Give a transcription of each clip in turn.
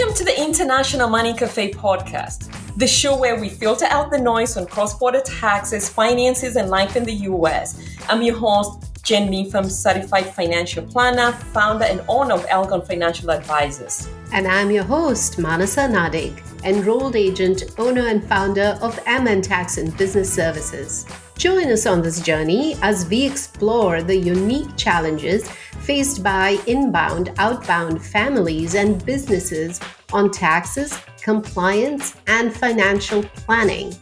Welcome to the International Money Cafe podcast, the show where we filter out the noise on cross-border taxes, finances, and life in the US. I'm your host, Jen Meefam, certified financial planner, founder and owner of Algon Financial Advisors. And I'm your host, Manasa Nadig, enrolled agent, owner and founder of Amen Tax and Business Services. Join us on this journey as we explore the unique challenges faced by inbound, outbound families and businesses on taxes, compliance, and financial planning.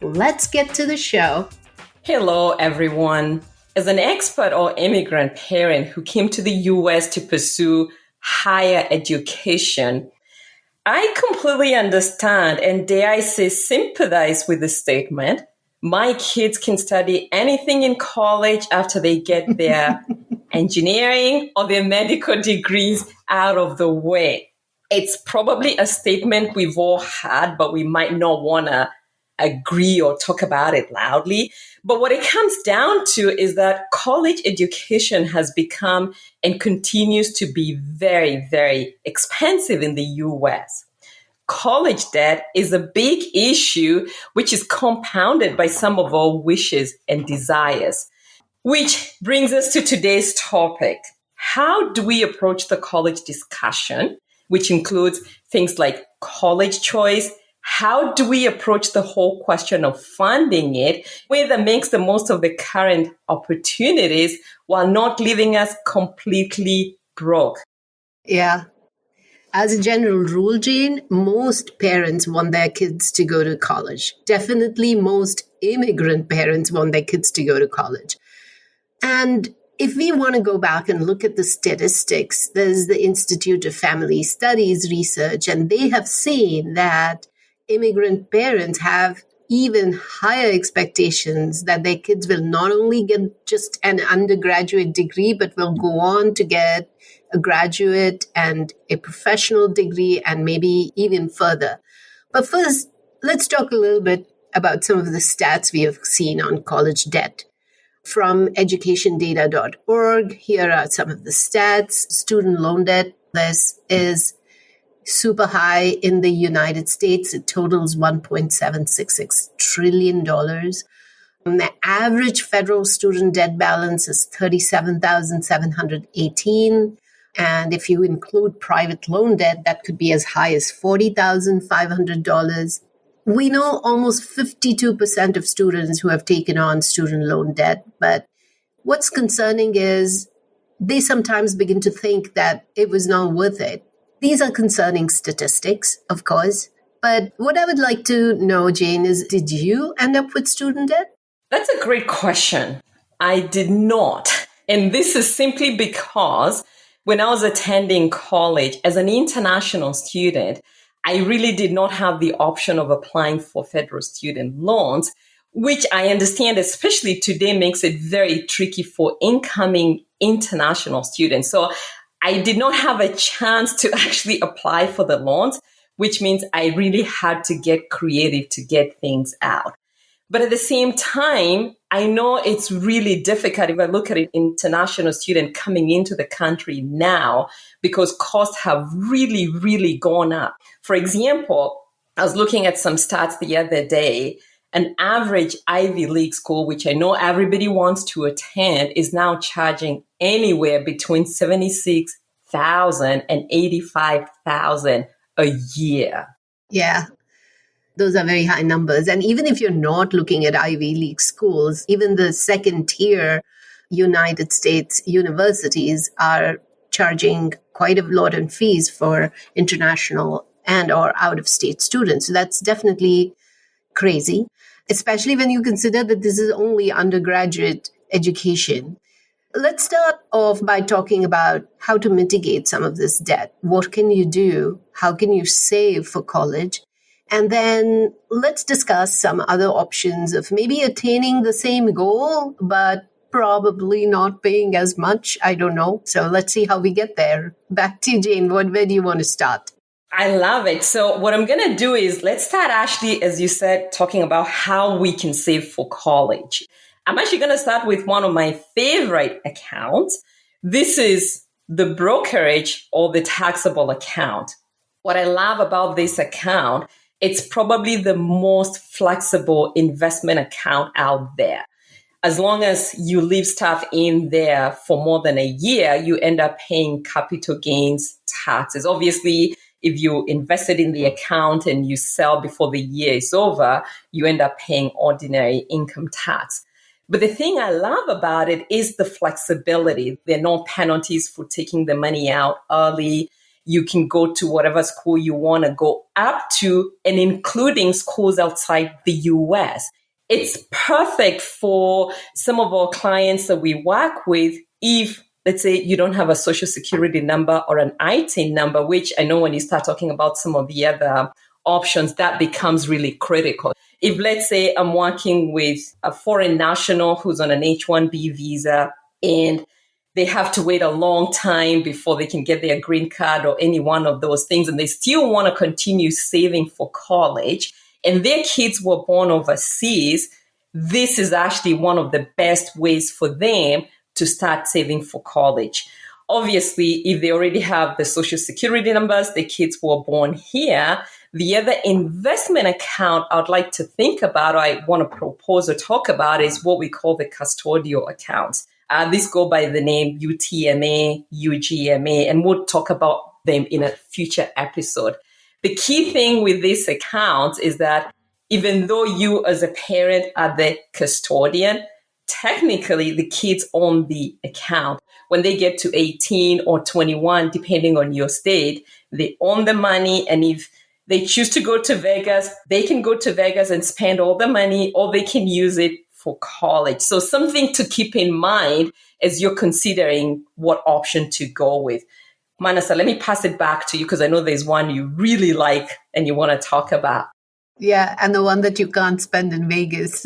Let's get to the show. Hello, everyone. As an expert or immigrant parent who came to the US to pursue higher education, I completely understand and, dare I say, sympathize with the statement. My kids can study anything in college after they get their engineering or their medical degrees out of the way. It's probably a statement we've all had, but we might not want to agree or talk about it loudly. But what it comes down to is that college education has become and continues to be very, very expensive in the US. College debt is a big issue, which is compounded by some of our wishes and desires. Which brings us to today's topic. How do we approach the college discussion, which includes things like college choice? How do we approach the whole question of funding it, way that makes the most of the current opportunities while not leaving us completely broke? Yeah. As a general rule, Jane, most parents want their kids to go to college. Definitely most immigrant parents want their kids to go to college. And if we want to go back and look at the statistics, there's the Institute of Family Studies research, and they have seen that immigrant parents have even higher expectations that their kids will not only get just an undergraduate degree, but will go on to get a graduate and a professional degree and maybe even further. But first, let's talk a little bit about some of the stats we have seen on college debt. From educationdata.org, here are some of the stats. Student loan debt, this is super high in the United States. It totals $1.766 trillion. The average federal student debt balance is $37,718. And if you include private loan debt, that could be as high as $40,500. We know almost 52% of students who have taken on student loan debt. But what's concerning is they sometimes begin to think that it was not worth it. These are concerning statistics, of course. But what I would like to know, Jane, is did you end up with student debt? That's a great question. I did not. And this is simply because when I was attending college as an international student, I really did not have the option of applying for federal student loans, which I understand, especially today, makes it very tricky for incoming international students. So I did not have a chance to actually apply for the loans, which means I really had to get creative to get things out. But at the same time, I know it's really difficult if I look at an international student coming into the country now because costs have really, really gone up. For example, I was looking at some stats the other day. An average Ivy League school, which I know everybody wants to attend, is now charging anywhere between $76,000 and $85,000 a year. Yeah. Those are very high numbers. And even if you're not looking at Ivy League schools, even the second tier United States universities are charging quite a lot in fees for international and or out-of-state students. So that's definitely crazy, especially when you consider that this is only undergraduate education. Let's start off by talking about how to mitigate some of this debt. What can you do? How can you save for college? And then let's discuss some other options of maybe attaining the same goal, but probably not paying as much. I don't know. So let's see how we get there. Back to you, Jane. Where do you want to start? I love it. So what I'm going to do is let's start actually, as you said, talking about how we can save for college. I'm actually going to start with one of my favorite accounts. This is the brokerage or the taxable account. What I love about this account, it's probably the most flexible investment account out there. As long as you leave stuff in there for more than a year, you end up paying capital gains taxes. Obviously, if you invested in the account and you sell before the year is over, you end up paying ordinary income tax. But the thing I love about it is the flexibility. There are no penalties for taking the money out early. You can go to whatever school you want to go up to, and including schools outside the US. It's perfect for some of our clients that we work with if, let's say, you don't have a social security number or an ITIN number, which I know when you start talking about some of the other options, that becomes really critical. If, let's say, I'm working with a foreign national who's on an H-1B visa and they have to wait a long time before they can get their green card or any one of those things, and they still want to continue saving for college, and their kids were born overseas, this is actually one of the best ways for them to start saving for college. Obviously, if they already have the social security numbers, the kids were born here, the other investment account I'd like to think about, or I want to propose or talk about, is what we call the custodial accounts. These go by the name UTMA, UGMA, and we'll talk about them in a future episode. The key thing with these accounts is that even though you as a parent are the custodian, technically the kids own the account. When they get to 18 or 21, depending on your state, they own the money. And if they choose to go to Vegas, they can go to Vegas and spend all the money, or they can use it for college. So something to keep in mind as you're considering what option to go with. Manasa, let me pass it back to you because I know there's one you really like and you want to talk about. Yeah, and the one that you can't spend in Vegas.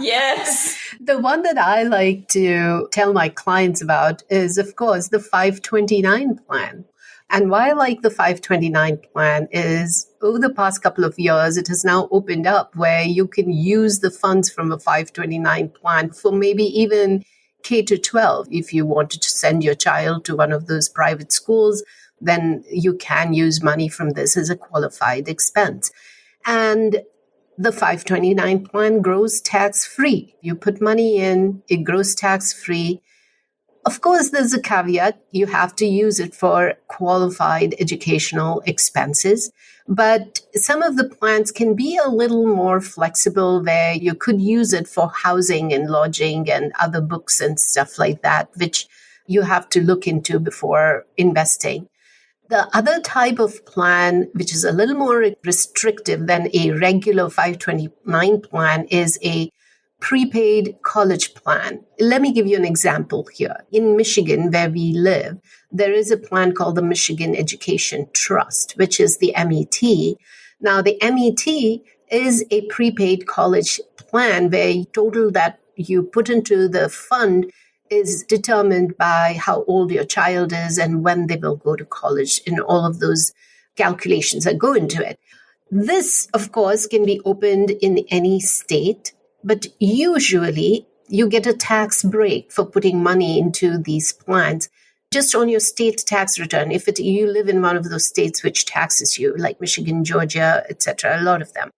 Yes. The one that I like to tell my clients about is, of course, the 529 plan. And why I like the 529 plan is over the past couple of years, it has now opened up where you can use the funds from a 529 plan for maybe even K to 12. If you wanted to send your child to one of those private schools, then you can use money from this as a qualified expense. And the 529 plan grows tax-free. You put money in, it grows tax-free. Of course, there's a caveat. You have to use it for qualified educational expenses. But some of the plans can be a little more flexible where you could use it for housing and lodging and other books and stuff like that, which you have to look into before investing. The other type of plan, which is a little more restrictive than a regular 529 plan, is a prepaid college plan. Let me give you an example here. In Michigan, where we live, there is a plan called the Michigan Education Trust, which is the MET. Now, the MET is a prepaid college plan where the total that you put into the fund is determined by how old your child is and when they will go to college, and all of those calculations that go into it. This, of course, can be opened in any state, but usually you get a tax break for putting money into these plans just on your state tax return. If you live in one of those states which taxes you, like Michigan, Georgia, etc., a lot of them,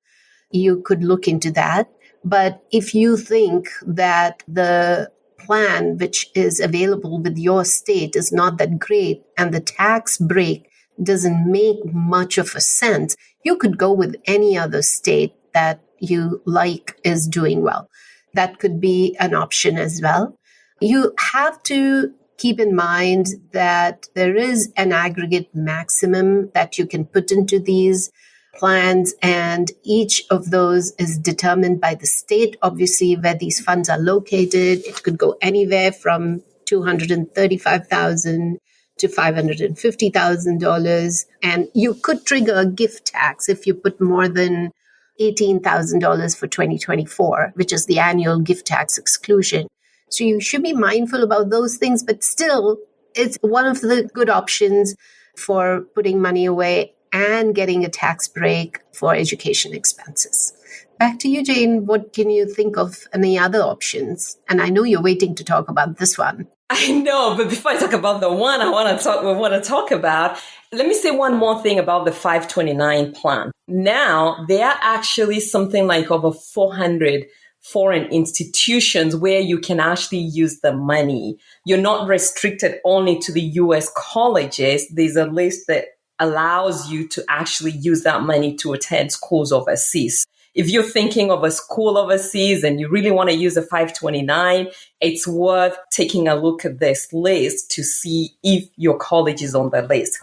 you could look into that. But if you think that the plan which is available with your state is not that great and the tax break doesn't make much of a sense, you could go with any other state that you like is doing well. That could be an option as well. You have to keep in mind that there is an aggregate maximum that you can put into these plans, and each of those is determined by the state, obviously, where these funds are located. It could go anywhere from $235,000 to $550,000, and you could trigger a gift tax if you put more than $18,000 for 2024, which is the annual gift tax exclusion. So you should be mindful about those things, but still, it's one of the good options for putting money away and getting a tax break for education expenses. Back to you, Jane. What can you think of any other options? And I know you're waiting to talk about this one. I know, but before I talk about the one we want to talk about, let me say one more thing about the 529 plan. Now, there are actually something like over 400 foreign institutions where you can actually use the money. You're not restricted only to the US colleges. There's a list that allows you to actually use that money to attend schools overseas. If you're thinking of a school overseas and you really want to use a 529, it's worth taking a look at this list to see if your college is on the list.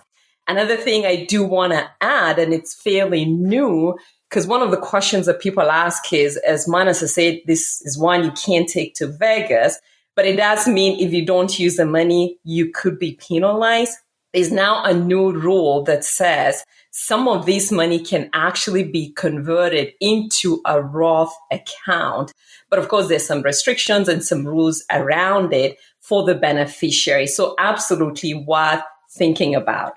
Another thing I do want to add, and it's fairly new, because one of the questions that people ask is, as Manas has said, this is one you can't take to Vegas, but it does mean if you don't use the money, you could be penalized. There's now a new rule that says some of this money can actually be converted into a Roth account. But of course, there's some restrictions and some rules around it for the beneficiary. So absolutely worth thinking about.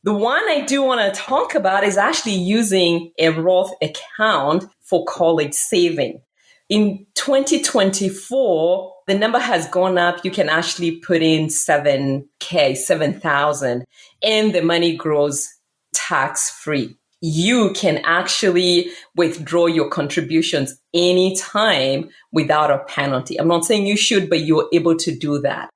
The one I do want to talk about is actually using a Roth account for college saving. In 2024, the number has gone up. You can actually put in 7,000, and the money grows tax-free. You can actually withdraw your contributions anytime without a penalty. I'm not saying you should, but you're able to do that.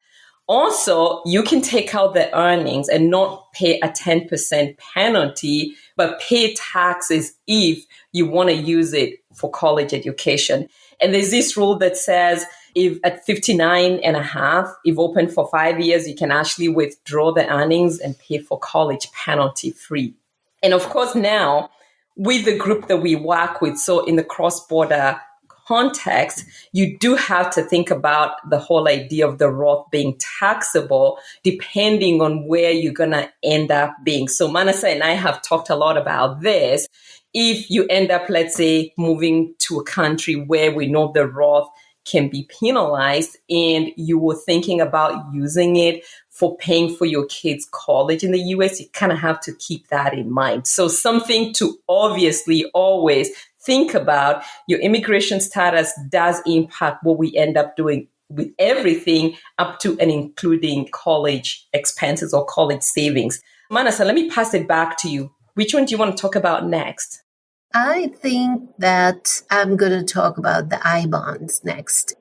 Also, you can take out the earnings and not pay a 10% penalty, but pay taxes if you want to use it for college education. And there's this rule that says if at 59 and a half, if open for 5 years, you can actually withdraw the earnings and pay for college penalty free. And of course, now with the group that we work with, so in the cross-border context, you do have to think about the whole idea of the Roth being taxable depending on where you're going to end up being. So Manasa and I have talked a lot about this. If you end up, let's say, moving to a country where we know the Roth can be penalized and you were thinking about using it for paying for your kids' college in the US, you kind of have to keep that in mind. So something to obviously always think about. Your immigration status does impact what we end up doing with everything up to and including college expenses or college savings. Manasa, let me pass it back to you. Which one do you want to talk about next? I think that I'm going to talk about the I-bonds next.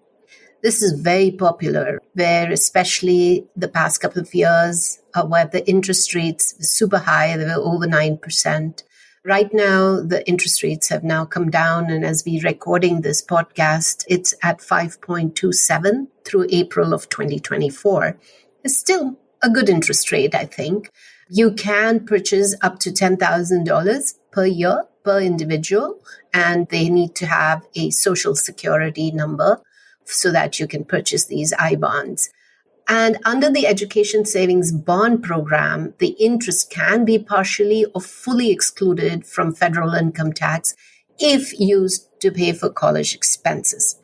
This is very popular, where especially the past couple of years, where the interest rates were super high, they were over 9%. Right now, the interest rates have now come down, and as we're recording this podcast, it's at 5.27 through April of 2024. It's still a good interest rate, I think. You can purchase up to $10,000 per year per individual, and they need to have a social security number so that you can purchase these I-bonds. And under the Education Savings Bond Program, the interest can be partially or fully excluded from federal income tax if used to pay for college expenses.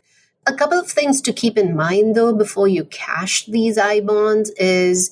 A couple of things to keep in mind, though, before you cash these I-bonds is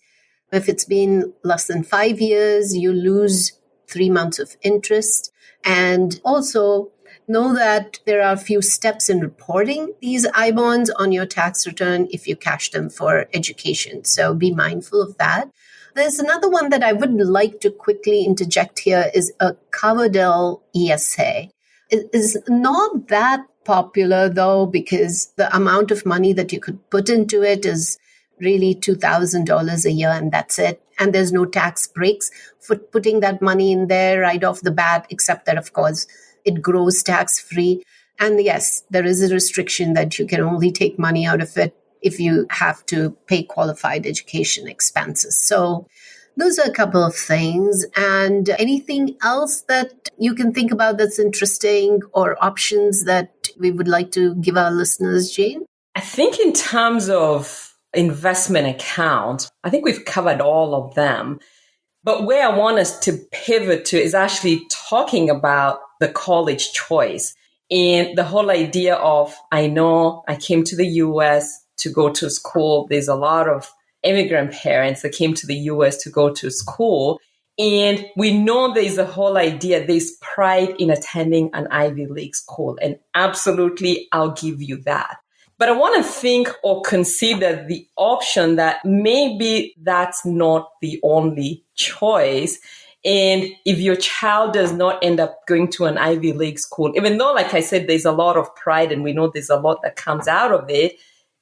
if it's been less than 5 years, you lose 3 months of interest. And also know that there are a few steps in reporting these I-bonds on your tax return if you cash them for education. So be mindful of that. There's another one that I would like to quickly interject here is a Coverdell ESA. It is not that popular, though, because the amount of money that you could put into it is really $2,000 a year, and that's it. And there's no tax breaks for putting that money in there right off the bat, except that, of course, it grows tax-free. And yes, there is a restriction that you can only take money out of it if you have to pay qualified education expenses. So those are a couple of things. And anything else that you can think about that's interesting or options that we would like to give our listeners, Jane? I think in terms of investment accounts, I think we've covered all of them. But where I want us to pivot to is actually talking about the college choice and the whole idea of, I know I came to the US to go to school. There's a lot of immigrant parents that came to the US to go to school. And we know there's a whole idea, there's pride in attending an Ivy League school. And absolutely, I'll give you that. But I want to think or consider the option that maybe that's not the only choice. And if your child does not end up going to an Ivy League school, even though, like I said, there's a lot of pride and we know there's a lot that comes out of it,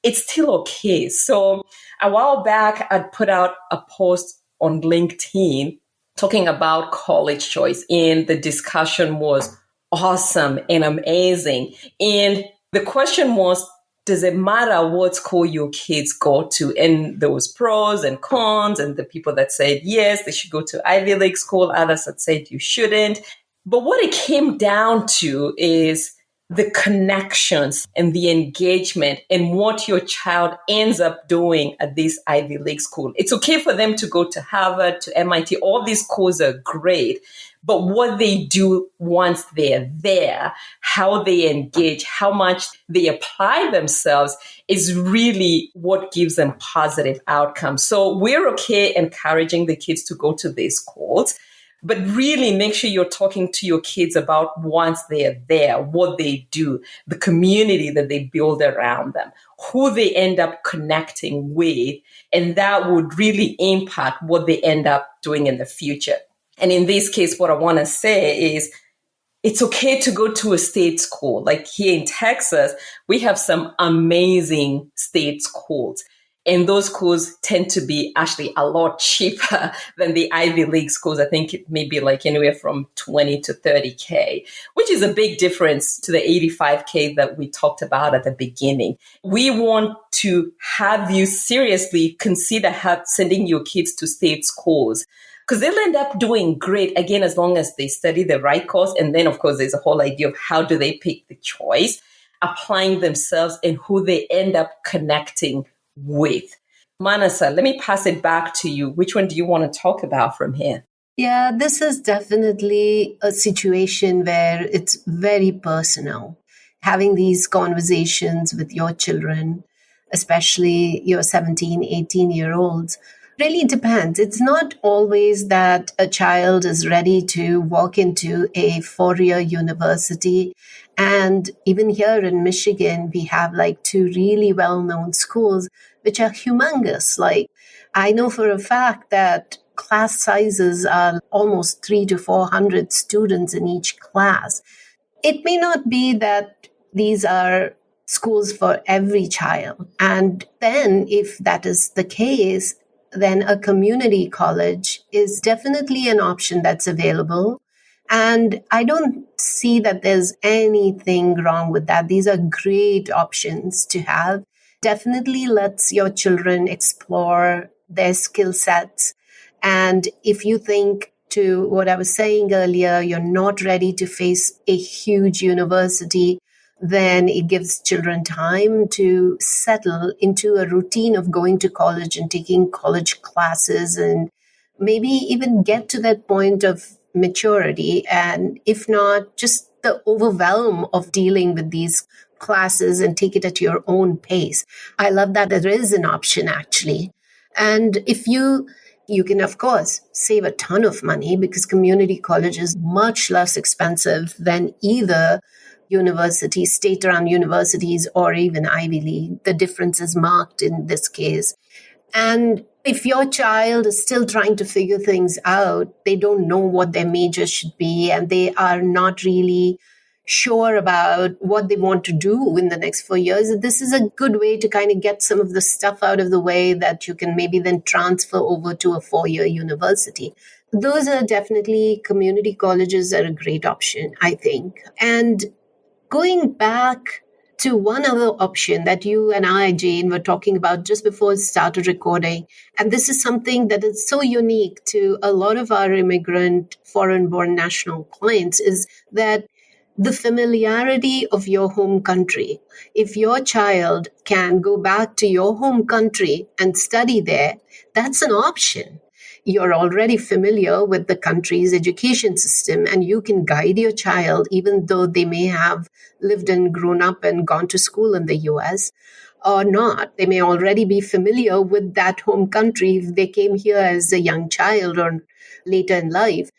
it's still okay. So a while back, I'd put out a post on LinkedIn talking about college choice, and the discussion was awesome and amazing. And the question was, does it matter what school your kids go to? And there was pros and cons, and the people that said yes, they should go to Ivy League school, others that said you shouldn't. But what it came down to is the connections and the engagement and what your child ends up doing at this Ivy League school. It's okay for them to go to Harvard, to MIT. All these schools are great. But what they do once they're there, how they engage, how much they apply themselves is really what gives them positive outcomes. So we're okay encouraging the kids to go to these schools, but really make sure you're talking to your kids about once they're there, what they do, the community that they build around them, who they end up connecting with, and that would really impact what they end up doing in the future. And in this case, what I want to say is it's okay to go to a state school. Like here in Texas, we have some amazing state schools. And those schools tend to be actually a lot cheaper than the Ivy League schools. I think it may be like anywhere from 20 to 30K, which is a big difference to the 85K that we talked about at the beginning. We want to have you seriously consider sending your kids to state schools, because they'll end up doing great, again, as long as they study the right course. And then, of course, there's a whole idea of how do they pick the choice, applying themselves, and who they end up connecting with. Manasa, let me pass it back to you. Which one do you want to talk about from here? Yeah, this is definitely a situation where it's very personal. Having these conversations with your children, especially your 17, 18-year-olds, really depends. It's not always that a child is ready to walk into a four-year university. And even here in Michigan, we have like two really well-known schools, which are humongous. Like, I know for a fact that class sizes are almost 300 to 400 students in each class. It may not be that these are schools for every child. And then if that is the case, then a community college is definitely an option that's available. And I don't see that there's anything wrong with that. These are great options to have. Definitely lets your children explore their skill sets. And if you think, to what I was saying earlier, you're not ready to face a huge university, then it gives children time to settle into a routine of going to college and taking college classes and maybe even get to that point of maturity. And if not, just the overwhelm of dealing with these classes and take it at your own pace. I love that there is an option actually. And if you can, of course, save a ton of money because community college is much less expensive than either universities, state-run universities, or even Ivy League. The difference is marked in this case. And if your child is still trying to figure things out, they don't know what their major should be, and they are not really sure about what they want to do in the next 4 years, this is a good way to kind of get some of the stuff out of the way that you can maybe then transfer over to a 4-year university. Those are definitely community colleges are a great option, I think. And going back to one other option that you and I, Jane, were talking about just before we started recording, and this is something that is so unique to a lot of our immigrant foreign-born national clients, is that the familiarity of your home country. If your child can go back to your home country and study there, that's an option. You're already familiar with the country's education system, and you can guide your child, even though they may have lived and grown up and gone to school in the US. or not. They may already be familiar with that home country if they came here as a young child or later in life.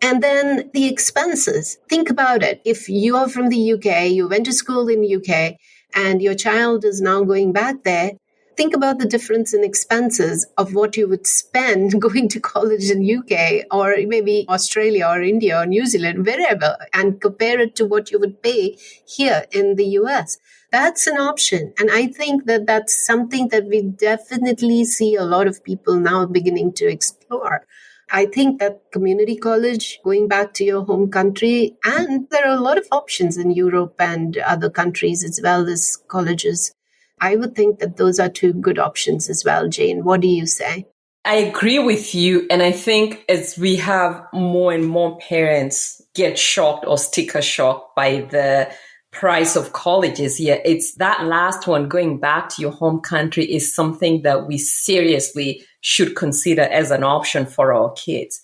And then the expenses. Think about it. If you are from the UK, you went to school in the UK, and your child is now going back there, think about the difference in expenses of what you would spend going to college in UK or maybe Australia or India or New Zealand, wherever, and compare it to what you would pay here in the US. That's an option. And I think that that's something that we definitely see a lot of people now beginning to explore. I think that community college, going back to your home country, and there are a lot of options in Europe and other countries as well as colleges. I would think that those are two good options as well. Jane, what do you say? I agree with you. And I think as we have more and more parents get shocked or sticker shocked by the price of colleges here, it's that last one, going back to your home country, is something that we seriously should consider as an option for our kids.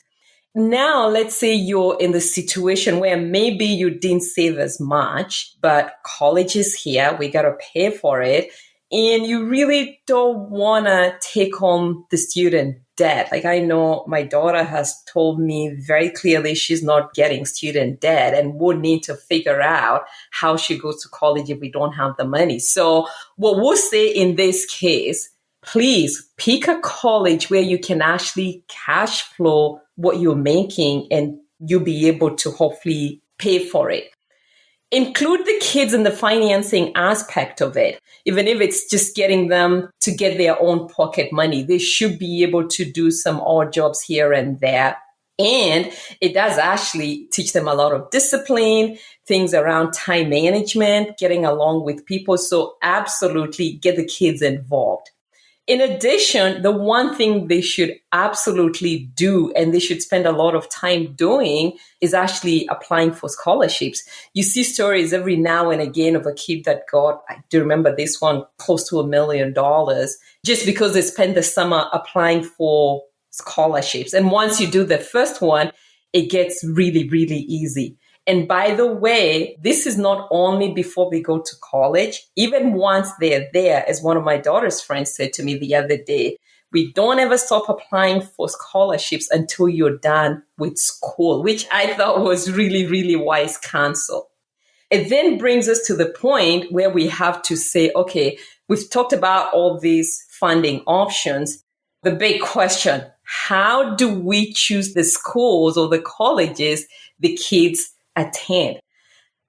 Now, let's say you're in the situation where maybe you didn't save as much, but college is here, we got to pay for it, and you really don't want to take on the student debt. Like, I know my daughter has told me very clearly she's not getting student debt and would need to figure out how she goes to college if we don't have the money. So what we'll say in this case, please pick a college where you can actually cash flow what you're making and you'll be able to hopefully pay for it. Include the kids in the financing aspect of it. Even if it's just getting them to get their own pocket money, they should be able to do some odd jobs here and there. And it does actually teach them a lot of discipline, things around time management, getting along with people. So absolutely get the kids involved. In addition, the one thing they should absolutely do, and they should spend a lot of time doing, is actually applying for scholarships. You see stories every now and again of a kid that got, I do remember this one, close to $1 million, just because they spent the summer applying for scholarships. And once you do the first one, it gets really, really easy. And by the way, this is not only before we go to college, even once they're there, as one of my daughter's friends said to me the other day, we don't ever stop applying for scholarships until you're done with school, which I thought was really, really wise counsel. It then brings us to the point where we have to say, okay, we've talked about all these funding options. The big question, how do we choose the schools or the colleges the kids attend?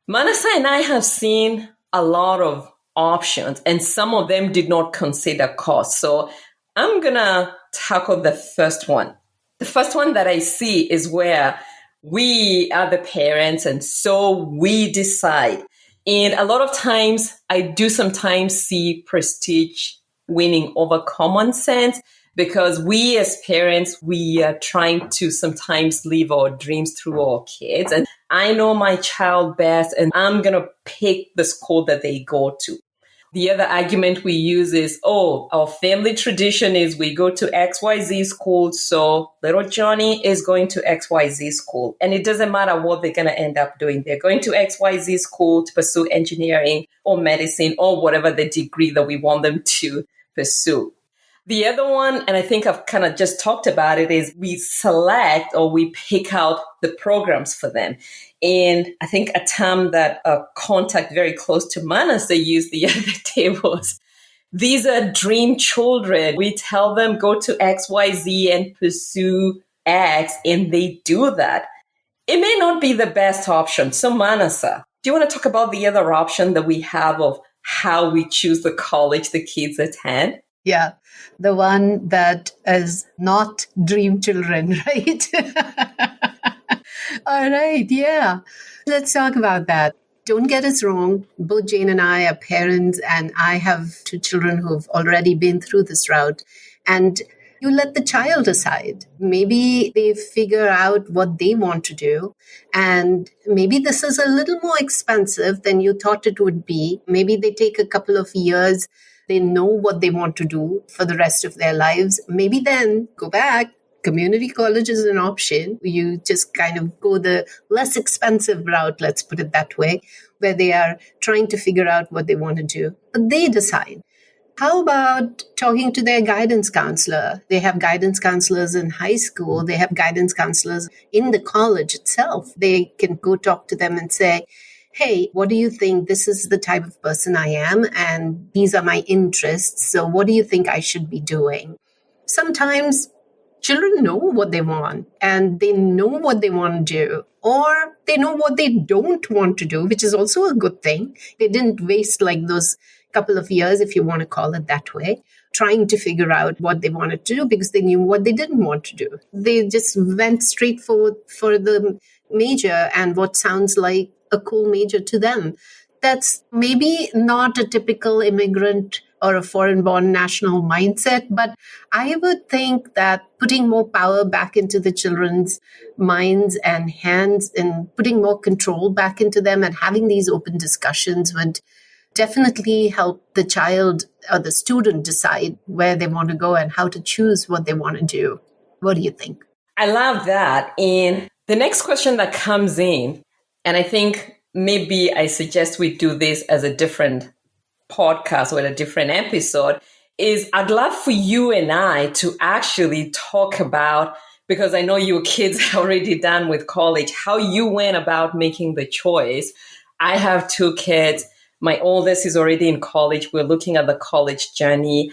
Manasa and I have seen a lot of options, and some of them did not consider cost. So I'm going to tackle the first one. The first one that I see is where we are the parents, and so we decide. And a lot of times, I do sometimes see prestige winning over common sense, because we as parents, we are trying to sometimes live our dreams through our kids. And I know my child best, and I'm going to pick the school that they go to. The other argument we use is, oh, our family tradition is we go to XYZ school, so little Johnny is going to XYZ school. And it doesn't matter what they're going to end up doing. They're going to XYZ school to pursue engineering or medicine or whatever the degree that we want them to pursue. The other one, and I think I've kind of just talked about it, is we select or we pick out the programs for them. And I think a term that a contact very close to Manasa used the other day was, these are dream children. We tell them go to XYZ and pursue X, and they do that. It may not be the best option. So Manasa, do you want to talk about the other option that we have of how we choose the college the kids attend? Yeah, the one that is not dream children, right? All right, yeah. Let's talk about that. Don't get us wrong. Both Jane and I are parents, and I have two children who've already been through this route. And you let the child decide. Maybe they figure out what they want to do. And maybe this is a little more expensive than you thought it would be. Maybe they take a couple of years. They know what they want to do for the rest of their lives. Maybe then go back. Community college is an option. You just kind of go the less expensive route, let's put it that way, where they are trying to figure out what they want to do. But they decide. How about talking to their guidance counselor? They have guidance counselors in high school. They have guidance counselors in the college itself. They can go talk to them and say, hey, what do you think? This is the type of person I am, and these are my interests. So what do you think I should be doing? Sometimes children know what they want, and they know what they want to do, or they know what they don't want to do, which is also a good thing. They didn't waste like those couple of years, if you want to call it that way, trying to figure out what they wanted to do because they knew what they didn't want to do. They just went straight for the major and what sounds like a cool major to them. That's maybe not a typical immigrant or a foreign-born national mindset, but I would think that putting more power back into the children's minds and hands and putting more control back into them and having these open discussions would definitely help the child or the student decide where they want to go and how to choose what they want to do. What do you think? I love that. And the next question that comes in, and I think maybe I suggest we do this as a different podcast or a different episode, is I'd love for you and I to actually talk about, because I know your kids are already done with college, how you went about making the choice. I have 2 kids. My oldest is already in college. We're looking at the college journey.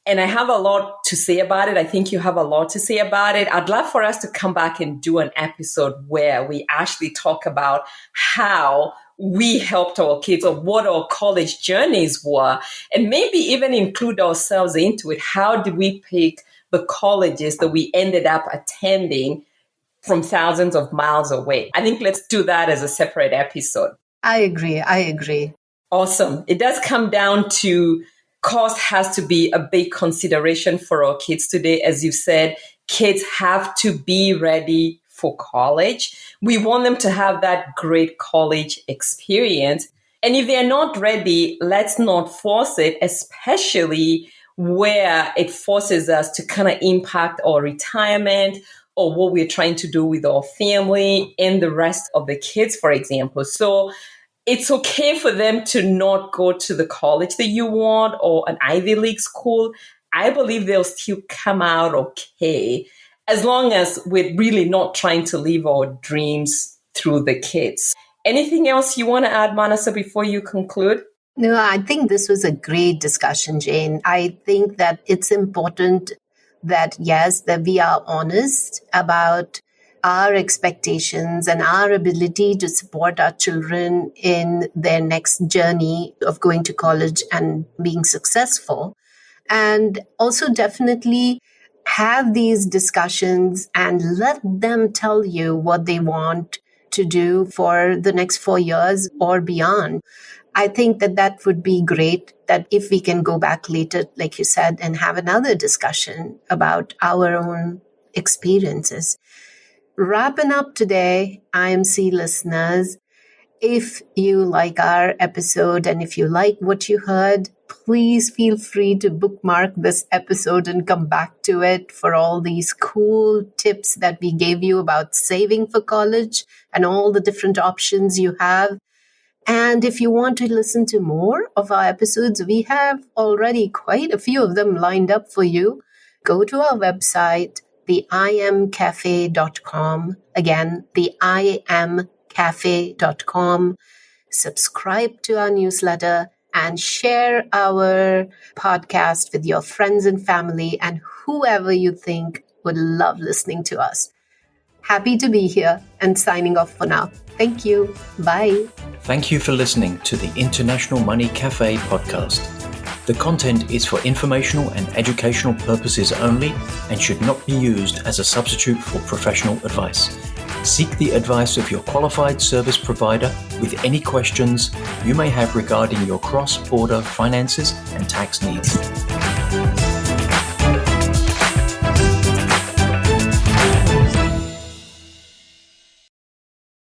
And I have a lot to say about it. I think you have a lot to say about it. I'd love for us to come back and do an episode where we actually talk about how we helped our kids or what our college journeys were, and maybe even include ourselves into it. How did we pick the colleges that we ended up attending from thousands of miles away? I think let's do that as a separate episode. I agree. Awesome. It does come down to cost has to be a big consideration for our kids today. As you said, kids have to be ready for college. We want them to have that great college experience. And if they're not ready, let's not force it, especially where it forces us to kind of impact our retirement or what we're trying to do with our family and the rest of the kids, for example. So it's okay for them to not go to the college that you want or an Ivy League school. I believe they'll still come out okay, as long as we're really not trying to live our dreams through the kids. Anything else you want to add, Manasa, before you conclude? No, I think this was a great discussion, Jane. I think that it's important that, yes, that we are honest about our expectations and our ability to support our children in their next journey of going to college and being successful. And also definitely have these discussions and let them tell you what they want to do for the next 4 years or beyond. I think that would be great, that if we can go back later, like you said, and have another discussion about our own experiences. Wrapping up today, IMC listeners, if you like our episode and if you like what you heard, please feel free to bookmark this episode and come back to it for all these cool tips that we gave you about saving for college and all the different options you have. And if you want to listen to more of our episodes, we have already quite a few of them lined up for you. Go to our website, theimcafe.com. Again, theimcafe.com. Subscribe to our newsletter and share our podcast with your friends and family and whoever you think would love listening to us. Happy to be here and signing off for now. Thank you. Bye. Thank you for listening to the International Money Cafe podcast. The content is for informational and educational purposes only and should not be used as a substitute for professional advice. Seek the advice of your qualified service provider with any questions you may have regarding your cross-border finances and tax needs.